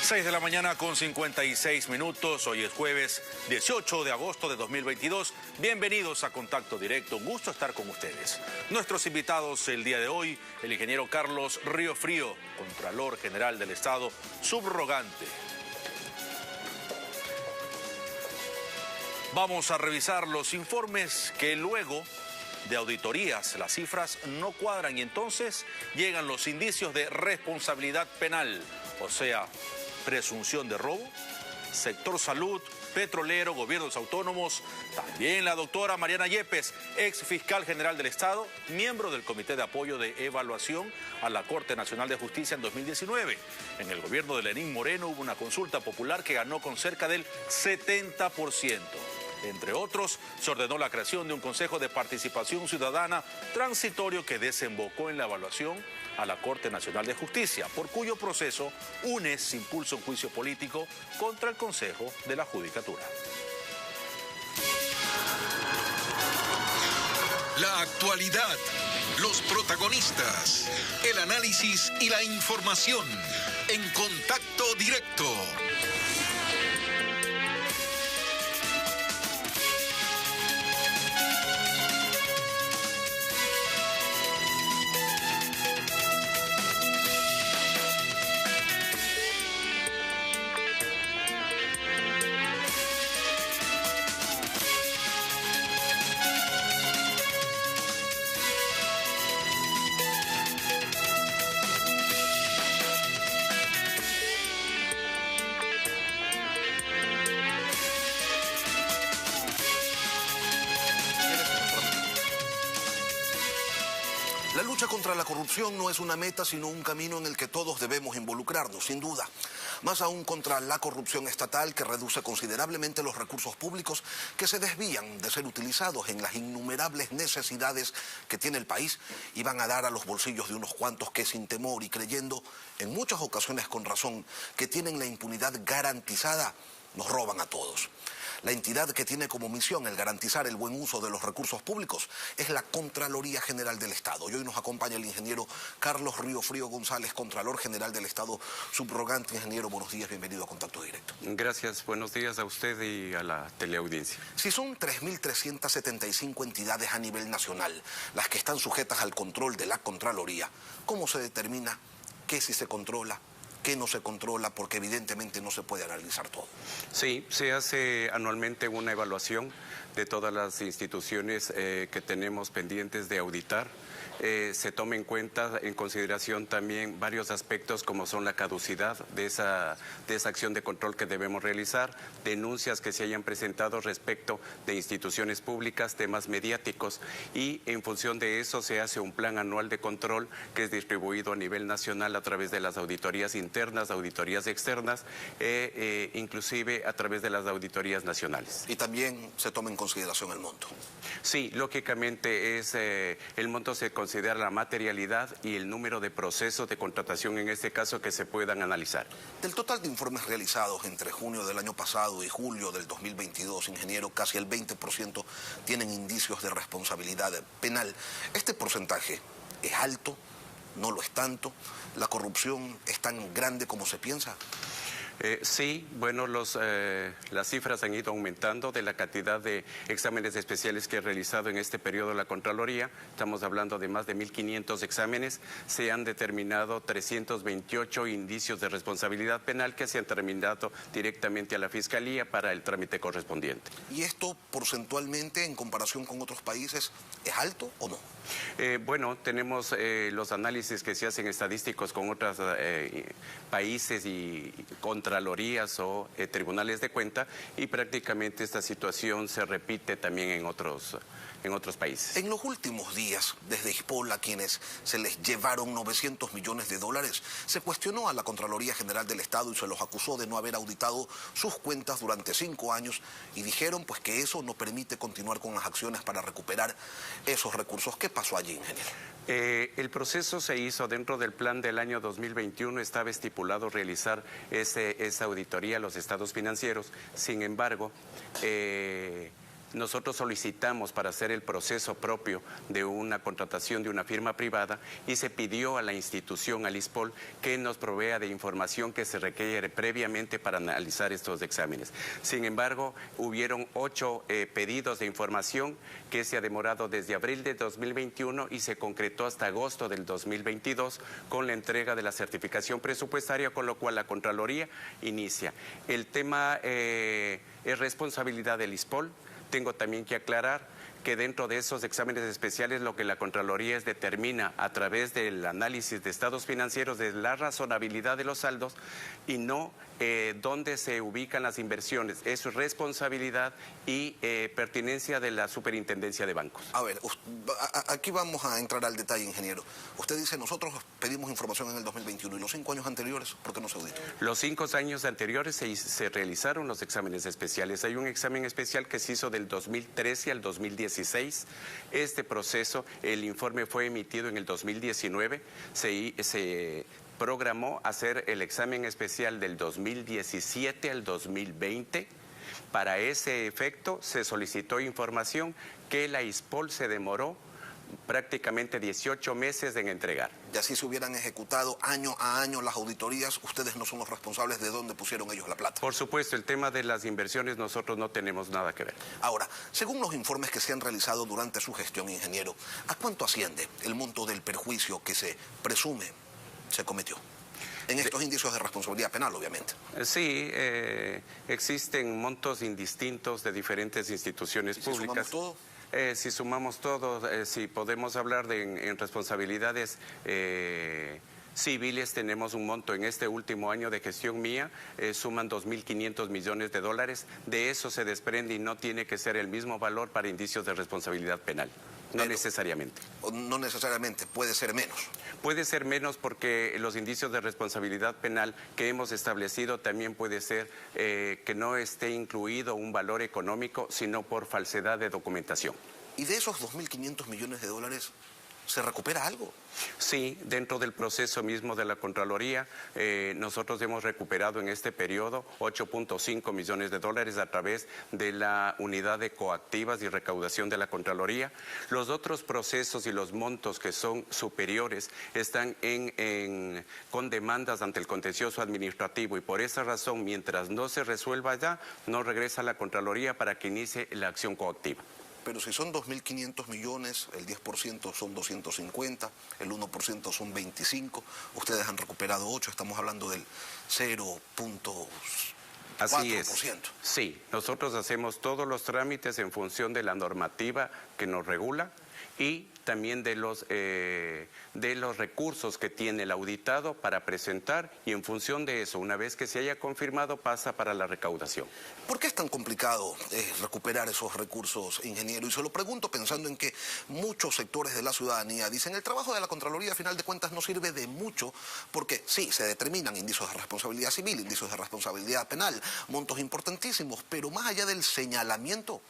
6 de la mañana con 56 minutos. Hoy es jueves 18 de agosto de 2022. Bienvenidos a Contacto Directo. Un gusto estar con ustedes. Nuestros invitados el día de hoy, el ingeniero Carlos Riofrío, Contralor General del Estado, subrogante. Vamos a revisar los informes que luego de auditorías las cifras no cuadran y entonces llegan los indicios de responsabilidad penal, o sea, presunción de robo, sector salud, petrolero, gobiernos autónomos. También la doctora Mariana Yepes, ex fiscal general del Estado, miembro del Comité de Apoyo de Evaluación a la Corte Nacional de Justicia en 2019. En el gobierno de Lenín Moreno hubo una consulta popular que ganó con cerca del 70%. Entre otros, se ordenó la creación de un Consejo de Participación Ciudadana transitorio que desembocó en la evaluación a la Corte Nacional de Justicia, por cuyo proceso UNES impulsa un juicio político contra el Consejo de la Judicatura. La actualidad, los protagonistas, el análisis y la información en Contacto Directo. La lucha contra la corrupción no es una meta, sino un camino en el que todos debemos involucrarnos, sin duda. Más aún contra la corrupción estatal, que reduce considerablemente los recursos públicos que se desvían de ser utilizados en las innumerables necesidades que tiene el país y van a dar a los bolsillos de unos cuantos que, sin temor y creyendo, en muchas ocasiones con razón, que tienen la impunidad garantizada, nos roban a todos. La entidad que tiene como misión el garantizar el buen uso de los recursos públicos es la Contraloría General del Estado. Y hoy nos acompaña el ingeniero Carlos Riofrío González, Contralor General del Estado, subrogante. Ingeniero, buenos días, bienvenido a Contacto Directo. Gracias, buenos días a usted y a la teleaudiencia. Si son 3.375 entidades a nivel nacional las que están sujetas al control de la Contraloría, ¿cómo se determina qué sí se controla, qué no se controla? Porque evidentemente no se puede analizar todo. Sí, se hace anualmente una evaluación de todas las instituciones que tenemos pendientes de auditar. Se toma en consideración también varios aspectos como son la caducidad de esa acción de control que debemos realizar, denuncias que se hayan presentado respecto de instituciones públicas, temas mediáticos, y en función de eso se hace un plan anual de control que es distribuido a nivel nacional a través de las auditorías internas, auditorías externas, inclusive a través de las auditorías nacionales. Y también se toma en consideración el monto. Sí, lógicamente el monto se considera la materialidad y el número de procesos de contratación en este caso que se puedan analizar. Del total de informes realizados entre junio del año pasado y julio del 2022, ingeniero, casi el 20% tienen indicios de responsabilidad penal. ¿Este porcentaje es alto? ¿No lo es tanto? ¿La corrupción es tan grande como se piensa? Sí, bueno, las cifras han ido aumentando de la cantidad de exámenes especiales que ha realizado en este periodo la Contraloría. Estamos hablando de más de 1.500 exámenes. Se han determinado 328 indicios de responsabilidad penal que se han terminado directamente a la Fiscalía para el trámite correspondiente. ¿Y esto porcentualmente en comparación con otros países es alto o no? Bueno, tenemos los análisis que se hacen estadísticos con otros países y contralorías o tribunales de cuenta, y prácticamente esta situación se repite también en otros países. En los últimos días, desde Hispola, a quienes se les llevaron 900 millones de dólares, se cuestionó a la Contraloría General del Estado y se los acusó de no haber auditado sus cuentas durante 5 años y dijeron pues que eso no permite continuar con las acciones para recuperar esos recursos. ¿Qué pasó allí, ingeniero? El proceso se hizo dentro del plan del año 2021, estaba estipulado realizar esa auditoría a los estados financieros. Sin embargo, nosotros solicitamos para hacer el proceso propio de una contratación de una firma privada y se pidió a la institución, al ISPOL, que nos provea de información que se requiere previamente para analizar estos exámenes. Sin embargo, hubieron 8 pedidos de información que se ha demorado desde abril de 2021 y se concretó hasta agosto del 2022 con la entrega de la certificación presupuestaria, con lo cual la Contraloría inicia. El tema es responsabilidad del ISPOL. Tengo también que aclarar que dentro de esos exámenes especiales lo que la Contraloría determina a través del análisis de estados financieros de la razonabilidad de los saldos y no dónde se ubican las inversiones. Es responsabilidad y pertinencia de la Superintendencia de Bancos. A ver, aquí vamos a entrar al detalle, ingeniero. Usted dice, nosotros pedimos información en el 2021 y los 5 años anteriores, ¿por qué no se auditó? Los 5 años anteriores se realizaron los exámenes especiales. Hay un examen especial que se hizo del 2013 al 2016. Este proceso, el informe fue emitido en el 2019. Se programó hacer el examen especial del 2017 al 2020. Para ese efecto se solicitó información que la ISPOL se demoró prácticamente 18 meses en entregar. Y así se hubieran ejecutado año a año las auditorías, ustedes no son los responsables de dónde pusieron ellos la plata. Por supuesto, el tema de las inversiones nosotros no tenemos nada que ver. Ahora, según los informes que se han realizado durante su gestión, ingeniero, ¿a cuánto asciende el monto del perjuicio que se presume se cometió? En estos indicios de responsabilidad penal, obviamente. Sí, existen montos indistintos de diferentes instituciones públicas. ¿Sumamos todo? Si sumamos todo, si podemos hablar en responsabilidades civiles, tenemos un monto en este último año de gestión mía, suman 2.500 millones de dólares. De eso se desprende y no tiene que ser el mismo valor para indicios de responsabilidad penal. No necesariamente. No necesariamente, puede ser menos. Puede ser menos porque los indicios de responsabilidad penal que hemos establecido también puede ser que no esté incluido un valor económico, sino por falsedad de documentación. ¿Y de esos 2.500 millones de dólares se recupera algo? Sí, dentro del proceso mismo de la Contraloría, nosotros hemos recuperado en este periodo 8.5 millones de dólares a través de la unidad de coactivas y recaudación de la Contraloría. Los otros procesos y los montos que son superiores están con demandas ante el contencioso administrativo y por esa razón, mientras no se resuelva ya, no regresa a la Contraloría para que inicie la acción coactiva. Pero si son 2.500 millones, el 10% son 250, el 1% son 25, ustedes han recuperado 8, estamos hablando del 0.4%. Así es. Sí, nosotros hacemos todos los trámites en función de la normativa que nos regula y también de los recursos que tiene el auditado para presentar y en función de eso, una vez que se haya confirmado, pasa para la recaudación. ¿Por qué es tan complicado recuperar esos recursos, ingeniero? Y se lo pregunto pensando en que muchos sectores de la ciudadanía dicen el trabajo de la Contraloría a final de cuentas no sirve de mucho porque sí, se determinan indicios de responsabilidad civil, indicios de responsabilidad penal, montos importantísimos, pero más allá del señalamiento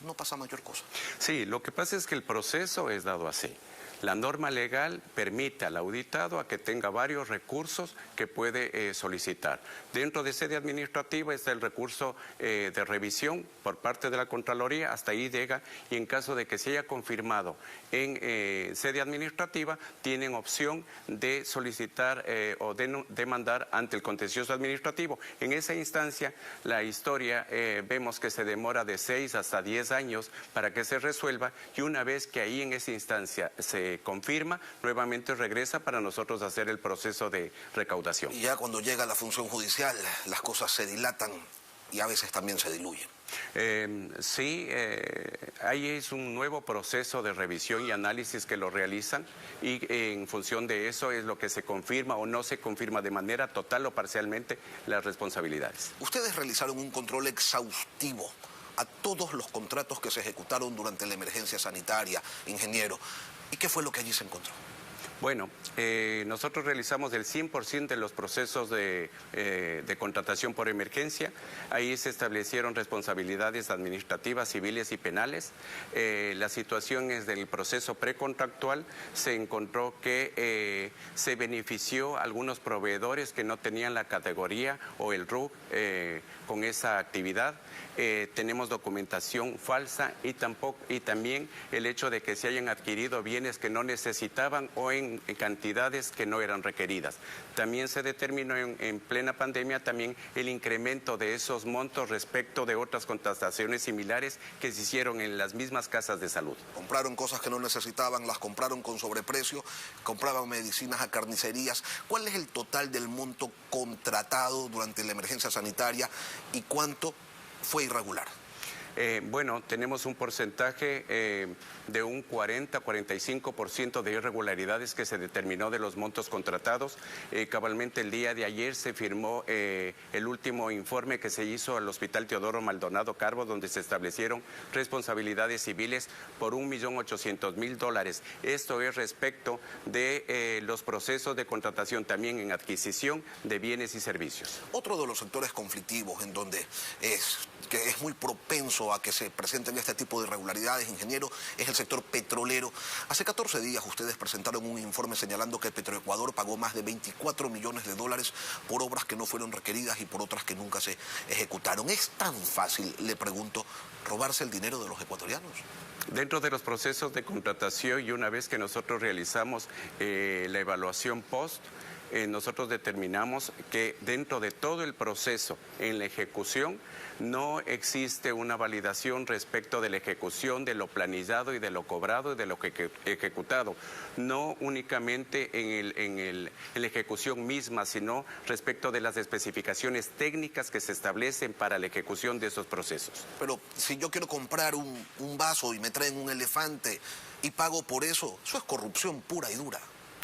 no pasa mayor cosa. Sí, lo que pasa es que el proceso es dado así. La norma legal permite al auditado a que tenga varios recursos que puede solicitar. Dentro de sede administrativa está el recurso de revisión por parte de la Contraloría, hasta ahí llega, y en caso de que se haya confirmado en sede administrativa, tienen opción de solicitar o de demandar ante el contencioso administrativo. En esa instancia, la historia vemos que se demora de 6 hasta 10 años para que se resuelva y una vez que ahí en esa instancia se confirma, nuevamente regresa para nosotros hacer el proceso de recaudación. Y ya cuando llega la función judicial, las cosas se dilatan y a veces también se diluyen. Sí, ahí es un nuevo proceso de revisión y análisis que lo realizan y en función de eso es lo que se confirma o no se confirma de manera total o parcialmente las responsabilidades. Ustedes realizaron un control exhaustivo a todos los contratos que se ejecutaron durante la emergencia sanitaria, ingeniero. ¿Y qué fue lo que allí se encontró? Bueno, nosotros realizamos el 100% de los procesos de contratación por emergencia. Ahí se establecieron responsabilidades administrativas, civiles y penales. La situación es del proceso precontractual. Se encontró que se benefició a algunos proveedores que no tenían la categoría o el RUC con esa actividad. tenemos documentación falsa y también el hecho de que se hayan adquirido bienes que no necesitaban o en cantidades que no eran requeridas. También se determinó en plena pandemia también el incremento de esos montos respecto de otras contrataciones similares que se hicieron en las mismas casas de salud. Compraron cosas que no necesitaban, las compraron con sobreprecio, compraban medicinas a carnicerías. ¿Cuál es el total del monto contratado durante la emergencia sanitaria y cuánto fue irregular? Bueno, tenemos un porcentaje de un 40-45% de irregularidades que se determinó de los montos contratados. Cabalmente el día de ayer se firmó el último informe que se hizo al Hospital Teodoro Maldonado Carbo, donde se establecieron responsabilidades civiles por $1.800.000. Esto es respecto de los procesos de contratación también en adquisición de bienes y servicios. Otro de los sectores conflictivos en donde es muy propenso a que se presenten este tipo de irregularidades, ingeniero, es el sector petrolero. Hace 14 días ustedes presentaron un informe señalando que Petroecuador pagó más de $24 millones por obras que no fueron requeridas y por otras que nunca se ejecutaron. ¿Es tan fácil, le pregunto, robarse el dinero de los ecuatorianos? Dentro de los procesos de contratación y una vez que nosotros realizamos la evaluación post, nosotros determinamos que dentro de todo el proceso en la ejecución no existe una validación respecto de la ejecución, de lo planillado y de lo cobrado y de lo ejecutado. No únicamente en la ejecución misma, sino respecto de las especificaciones técnicas que se establecen para la ejecución de esos procesos. Pero si yo quiero comprar un vaso y me traen un elefante y pago por eso es corrupción pura y dura.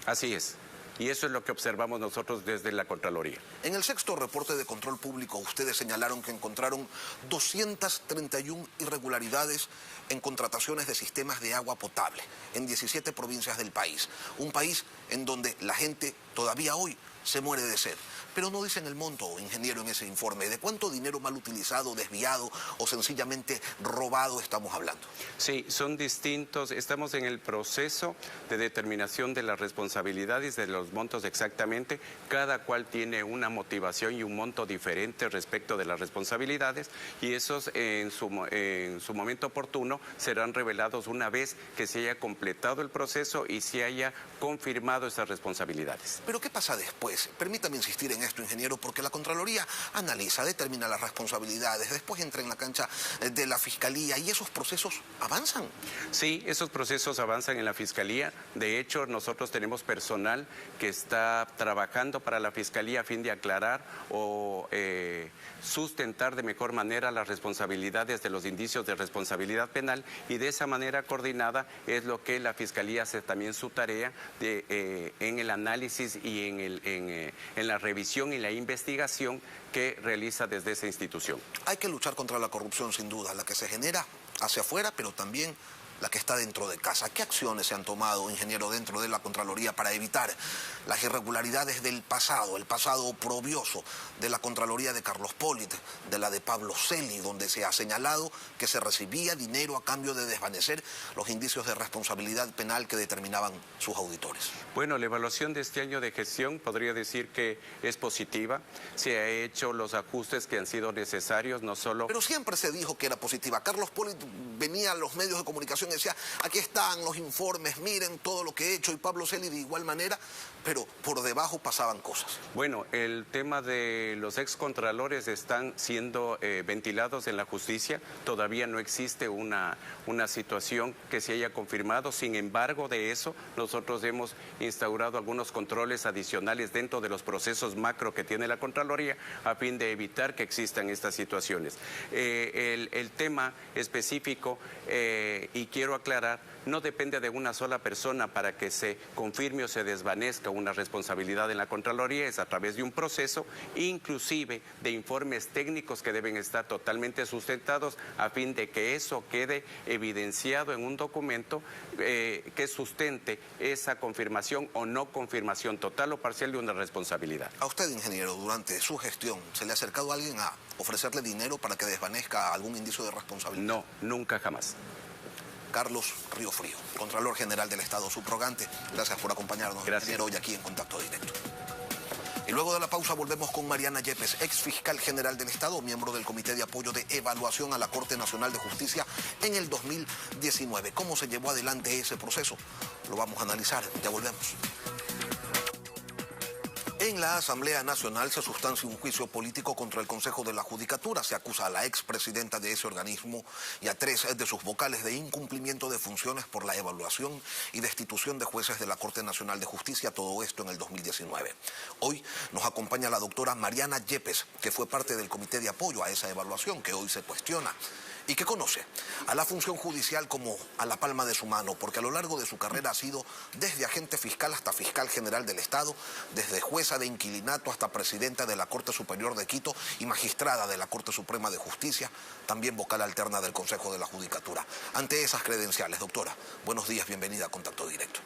Así es. Y eso es lo que observamos nosotros desde la Contraloría. En el sexto reporte de control público, ustedes señalaron que encontraron 231 irregularidades en contrataciones de sistemas de agua potable en 17 provincias del país. Un país en donde la gente todavía hoy se muere de sed. Pero no dicen el monto, ingeniero, en ese informe. ¿De cuánto dinero mal utilizado, desviado o sencillamente robado estamos hablando? Sí, son distintos. Estamos en el proceso de determinación de las responsabilidades de los montos exactamente. Cada cual tiene una motivación y un monto diferente respecto de las responsabilidades y esos en su momento oportuno serán revelados una vez que se haya completado el proceso y se haya confirmado esas responsabilidades. ¿Pero qué pasa después? Permítame insistir en esto, ingeniero, porque la Contraloría analiza, determina las responsabilidades, después entra en la cancha de la Fiscalía y esos procesos avanzan. Sí, esos procesos avanzan en la Fiscalía. De hecho, nosotros tenemos personal que está trabajando para la Fiscalía a fin de aclarar o sustentar de mejor manera las responsabilidades de los indicios de responsabilidad penal y de esa manera coordinada es lo que la Fiscalía hace también su tarea en el análisis y en la revisión y la investigación que realiza desde esa institución. Hay que luchar contra la corrupción sin duda, la que se genera hacia afuera, pero también la que está dentro de casa. ¿Qué acciones se han tomado, ingeniero, dentro de la Contraloría para evitar las irregularidades del pasado, el pasado oprobioso de la Contraloría de Carlos Polit, de la de Pablo Celi, donde se ha señalado que se recibía dinero a cambio de desvanecer los indicios de responsabilidad penal que determinaban sus auditores? Bueno, la evaluación de este año de gestión podría decir que es positiva. Se ha hecho los ajustes que han sido necesarios, no solo... Pero siempre se dijo que era positiva. Carlos Polit venía a los medios de comunicación y decía, aquí están los informes, miren todo lo que he hecho, y Pablo Celi de igual manera, pero por debajo pasaban cosas. Bueno, el tema de los excontralores están siendo ventilados en la justicia. Todavía no existe una situación que se haya confirmado. Sin embargo, de eso, nosotros hemos instaurado algunos controles adicionales dentro de los procesos macro que tiene la Contraloría a fin de evitar que existan estas situaciones. El tema específico, y quiero aclarar, no depende de una sola persona para que se confirme o se desvanezca una responsabilidad en la Contraloría, es a través de un proceso, inclusive de informes técnicos que deben estar totalmente sustentados a fin de que eso quede evidenciado en un documento que sustente esa confirmación o no confirmación total o parcial de una responsabilidad. A usted, ingeniero, durante su gestión, ¿se le ha acercado a alguien a ofrecerle dinero para que desvanezca algún indicio de responsabilidad? No, nunca jamás. Carlos Riofrío, Contralor General del Estado subrogante. Gracias por acompañarnos, ingeniero, hoy aquí en Contacto Directo. Y luego de la pausa volvemos con Mariana Yepes, ex fiscal general del Estado, miembro del Comité de Apoyo de Evaluación a la Corte Nacional de Justicia en el 2019. ¿Cómo se llevó adelante ese proceso? Lo vamos a analizar, ya volvemos. En la Asamblea Nacional se sustancia un juicio político contra el Consejo de la Judicatura. Se acusa a la expresidenta de ese organismo y a 3 de sus vocales de incumplimiento de funciones por la evaluación y destitución de jueces de la Corte Nacional de Justicia, todo esto en el 2019. Hoy nos acompaña la doctora Mariana Yepes, que fue parte del Comité de Apoyo a esa evaluación que hoy se cuestiona y que conoce a la función judicial como a la palma de su mano, porque a lo largo de su carrera ha sido desde agente fiscal hasta fiscal general del Estado, desde jueza de inquilinato hasta presidenta de la Corte Superior de Quito y magistrada de la Corte Suprema de Justicia, también vocal alterna del Consejo de la Judicatura. Ante esas credenciales, doctora, buenos días, bienvenida a Contacto Directo.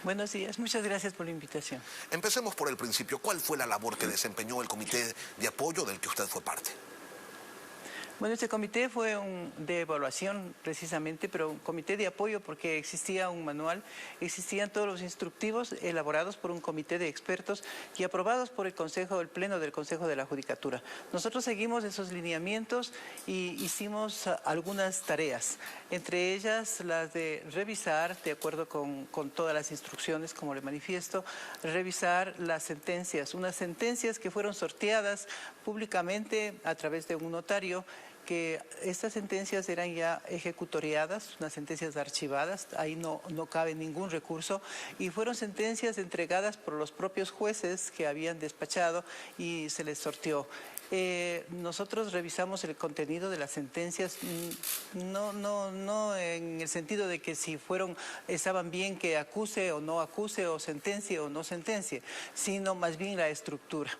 Buenos días, muchas gracias por la invitación. Empecemos por el principio. ¿Cuál fue la labor que desempeñó el Comité de Apoyo del que usted fue parte? Bueno, este comité fue de evaluación precisamente, pero un comité de apoyo porque existía un manual, existían todos los instructivos elaborados por un comité de expertos y aprobados por el Pleno del Consejo de la Judicatura. Nosotros seguimos esos lineamientos y hicimos algunas tareas, entre ellas las de revisar, de acuerdo con todas las instrucciones, como le manifiesto, revisar las sentencias, unas sentencias que fueron sorteadas públicamente a través de un notario, que estas sentencias eran ya ejecutoriadas, unas sentencias archivadas, ahí no cabe ningún recurso, y fueron sentencias entregadas por los propios jueces que habían despachado y se les sorteó. Nosotros revisamos el contenido de las sentencias, no en el sentido de que si estaban bien que acuse o no acuse, o sentencie o no sentencie, sino más bien la estructura.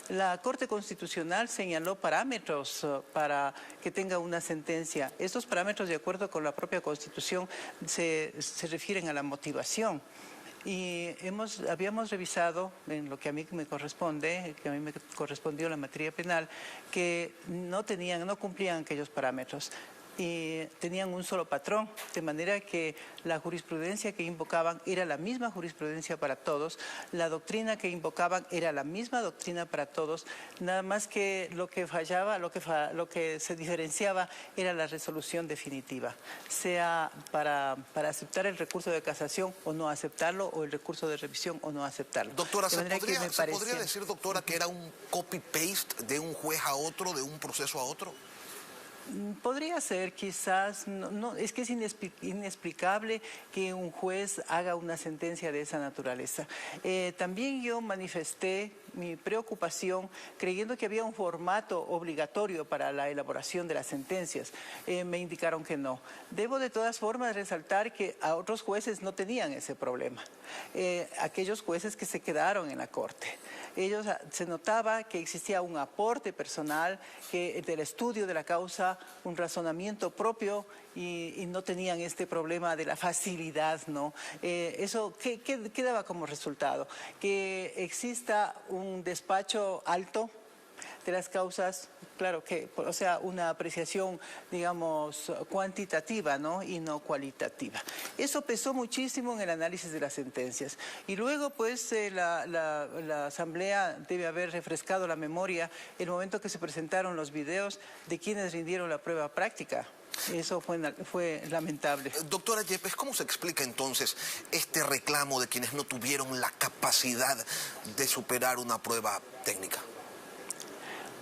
La Corte Constitucional señaló parámetros para que tenga una sentencia. Estos parámetros, de acuerdo con la propia Constitución, se refieren a la motivación. Y habíamos revisado, en lo que a mí me corresponde, que a mí me correspondió la materia penal, que no cumplían aquellos parámetros y tenían un solo patrón, de manera que la jurisprudencia que invocaban era la misma jurisprudencia para todos, la doctrina que invocaban era la misma doctrina para todos, nada más que lo que fallaba, lo que se diferenciaba era la resolución definitiva, sea para aceptar el recurso de casación o no aceptarlo, o el recurso de revisión o no aceptarlo. Doctora, ¿se podría decir, doctora, que era un copy-paste de un juez a otro, de un proceso a otro? Podría ser, quizás, es que es inexplicable que un juez haga una sentencia de esa naturaleza. También yo manifesté mi preocupación creyendo que había un formato obligatorio para la elaboración de las sentencias. Me indicaron que no. Debo de todas formas resaltar que a otros jueces no tenían ese problema. Aquellos jueces que se quedaron en la Corte. Se notaba que existía un aporte personal, que del estudio de la causa, un razonamiento propio y no tenían este problema de la facilidad, ¿no? Eso, ¿qué daba como resultado? Que exista un despacho alto de las causas, claro que, o sea, una apreciación, digamos, cuantitativa, ¿no? Y no cualitativa. Eso pesó muchísimo en el análisis de las sentencias. Y luego, pues, la Asamblea debe haber refrescado la memoria el momento que se presentaron los videos de quienes rindieron la prueba práctica. Eso fue lamentable. Doctora Yepes, ¿cómo se explica entonces este reclamo de quienes no tuvieron la capacidad de superar una prueba técnica?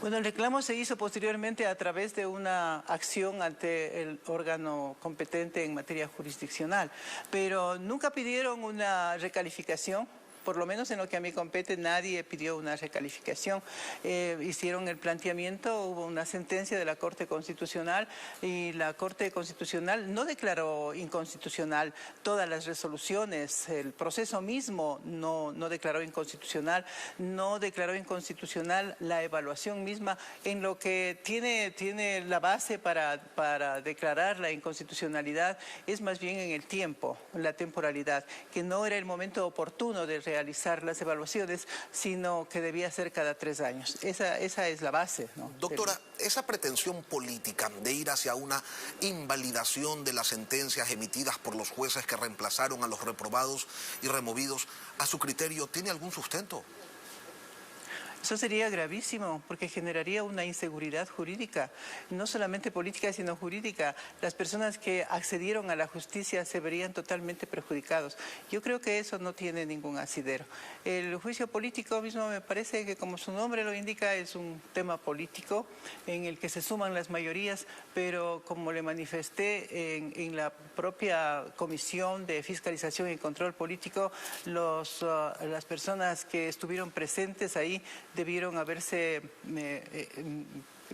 Bueno, el reclamo se hizo posteriormente a través de una acción ante el órgano competente en materia jurisdiccional, pero nunca pidieron una recalificación. Por lo menos en lo que a mí compete, nadie pidió una recalificación. Hicieron el planteamiento, hubo una sentencia de la Corte Constitucional y la Corte Constitucional no declaró inconstitucional todas las resoluciones. El proceso mismo no declaró inconstitucional, no declaró inconstitucional la evaluación misma, en lo que tiene la base para declarar la inconstitucionalidad es más bien en el tiempo, la temporalidad, que no era el momento oportuno de realizar las evaluaciones, sino que debía ser cada 3 años. Esa es la base, ¿no? Doctora, esa pretensión política de ir hacia una invalidación de las sentencias emitidas por los jueces que reemplazaron a los reprobados y removidos, a su criterio, ¿tiene algún sustento? Eso sería gravísimo porque generaría una inseguridad jurídica, no solamente política sino jurídica. Las personas que accedieron a la justicia se verían totalmente perjudicados. Yo creo que eso no tiene ningún asidero. El juicio político mismo me parece que, como su nombre lo indica, es un tema político en el que se suman las mayorías, pero como le manifesté en la propia Comisión de Fiscalización y Control Político, las personas que estuvieron presentes ahí debieron haberse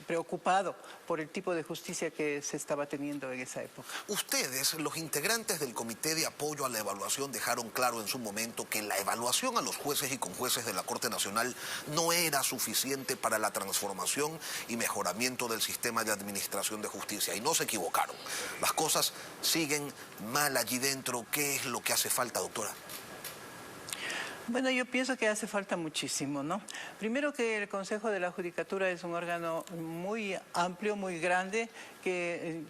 preocupado por el tipo de justicia que se estaba teniendo en esa época. Ustedes, los integrantes del Comité de Apoyo a la Evaluación, dejaron claro en su momento que la evaluación a los jueces y conjueces de la Corte Nacional no era suficiente para la transformación y mejoramiento del sistema de administración de justicia. Y no se equivocaron. Las cosas siguen mal allí dentro. ¿Qué es lo que hace falta, doctora? Bueno, yo pienso que hace falta muchísimo, ¿no? Primero, que el Consejo de la Judicatura es un órgano muy amplio, muy grande, que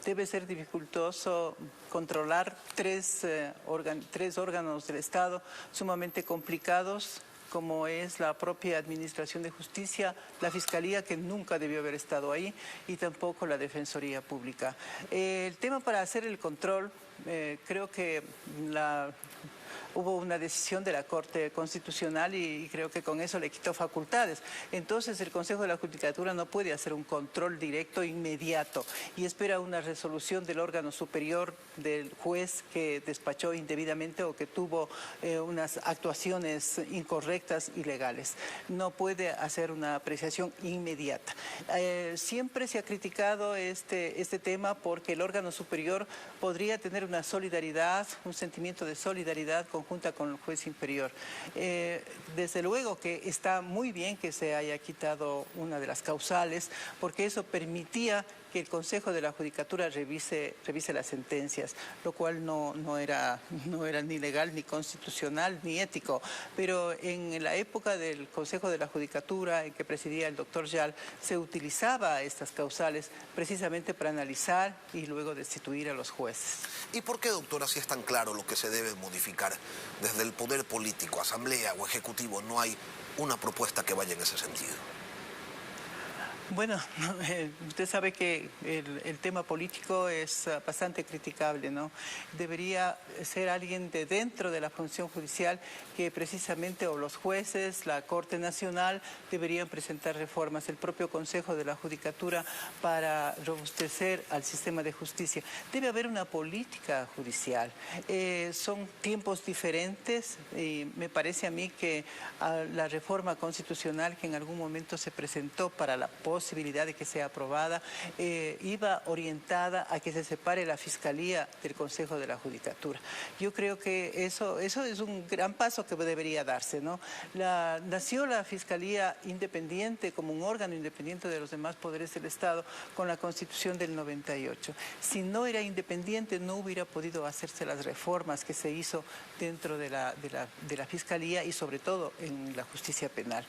debe ser dificultoso controlar tres órganos del Estado sumamente complicados, como es la propia Administración de Justicia, la Fiscalía, que nunca debió haber estado ahí, y tampoco la Defensoría Pública. El tema para hacer el control, creo que hubo una decisión de la Corte Constitucional y creo que con eso le quitó facultades. Entonces el Consejo de la Judicatura no puede hacer un control directo inmediato y espera una resolución del órgano superior del juez que despachó indebidamente o que tuvo unas actuaciones incorrectas, ilegales. No puede hacer una apreciación inmediata. Siempre se ha criticado este tema porque el órgano superior podría tener una solidaridad, un sentimiento de solidaridad conjunta con el juez inferior. Desde luego que está muy bien que se haya quitado una de las causales, porque eso permitía que el Consejo de la Judicatura revise las sentencias, lo cual no era ni legal, ni constitucional, ni ético. Pero en la época del Consejo de la Judicatura, en que presidía el doctor Yal, se utilizaba estas causales precisamente para analizar y luego destituir a los jueces. ¿Y por qué, doctora, si es tan claro lo que se debe modificar desde el poder político, asamblea o ejecutivo, no hay una propuesta que vaya en ese sentido? Bueno, usted sabe que el tema político es bastante criticable, ¿no? Debería ser alguien de dentro de la función judicial que precisamente, o los jueces, la Corte Nacional, deberían presentar reformas, el propio Consejo de la Judicatura, para robustecer al sistema de justicia. Debe haber una política judicial. Son tiempos diferentes y me parece a mí que la reforma constitucional que en algún momento se presentó para la posibilidad de que sea aprobada, iba orientada a que se separe la Fiscalía del Consejo de la Judicatura. Yo creo que eso es un gran paso que debería darse, ¿no? Nació la Fiscalía independiente como un órgano independiente de los demás poderes del Estado con la Constitución del 98. Si no era independiente, no hubiera podido hacerse las reformas que se hizo dentro de la Fiscalía y sobre todo en la justicia penal.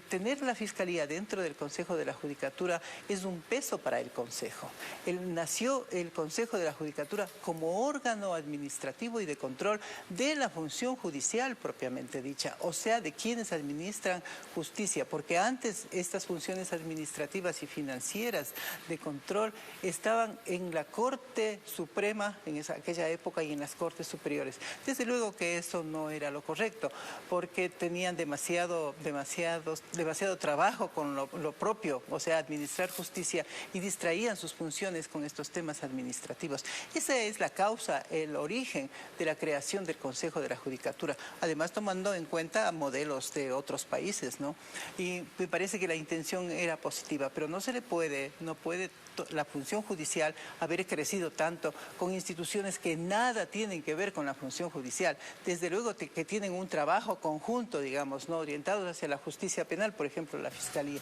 Tener la Fiscalía dentro del Consejo de la Judicatura es un peso para el Consejo. Nació el Consejo de la Judicatura como órgano administrativo y de control de la función judicial propiamente dicha, o sea, de quienes administran justicia, porque antes estas funciones administrativas y financieras de control estaban en la Corte Suprema en aquella época y en las Cortes Superiores. Desde luego que eso no era lo correcto, porque tenían demasiado trabajo con lo propio, o sea, administrar justicia, y distraían sus funciones con estos temas administrativos. Esa es la causa, el origen de la creación del Consejo de la Judicatura, además tomando en cuenta modelos de otros países, ¿no? Y me parece que la intención era positiva, pero no puede la función judicial haber crecido tanto con instituciones que nada tienen que ver con la función judicial. Desde luego que tienen un trabajo conjunto, digamos, no orientados hacia la justicia penal, por ejemplo, la Fiscalía,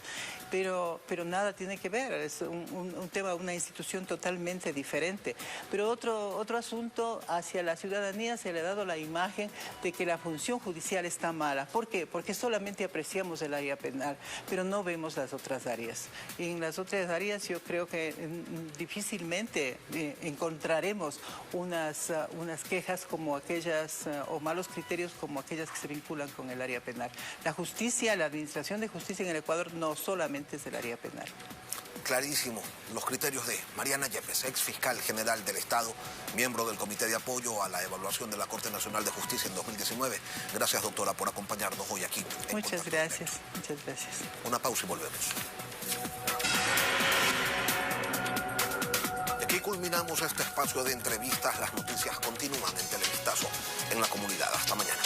pero nada tiene que ver, es un tema, una institución totalmente diferente. Pero otro asunto, hacia la ciudadanía se le ha dado la imagen de que la función judicial está mala. ¿Por qué? Porque solamente apreciamos el área penal, pero no vemos las otras áreas. Y en las otras áreas yo creo que difícilmente encontraremos unas quejas como aquellas o malos criterios como aquellas que se vinculan con el área penal. La justicia, la administración de justicia en el Ecuador no solamente es del área penal. Clarísimo los criterios de Mariana Yepes, ex fiscal general del Estado, miembro del Comité de Apoyo a la Evaluación de la Corte Nacional de Justicia en 2019. Gracias, doctora, por acompañarnos hoy aquí. Muchas gracias, muchas gracias. Una pausa y volvemos. Aquí culminamos este espacio de entrevistas. Las noticias continúan en Televistazo en la comunidad. Hasta mañana.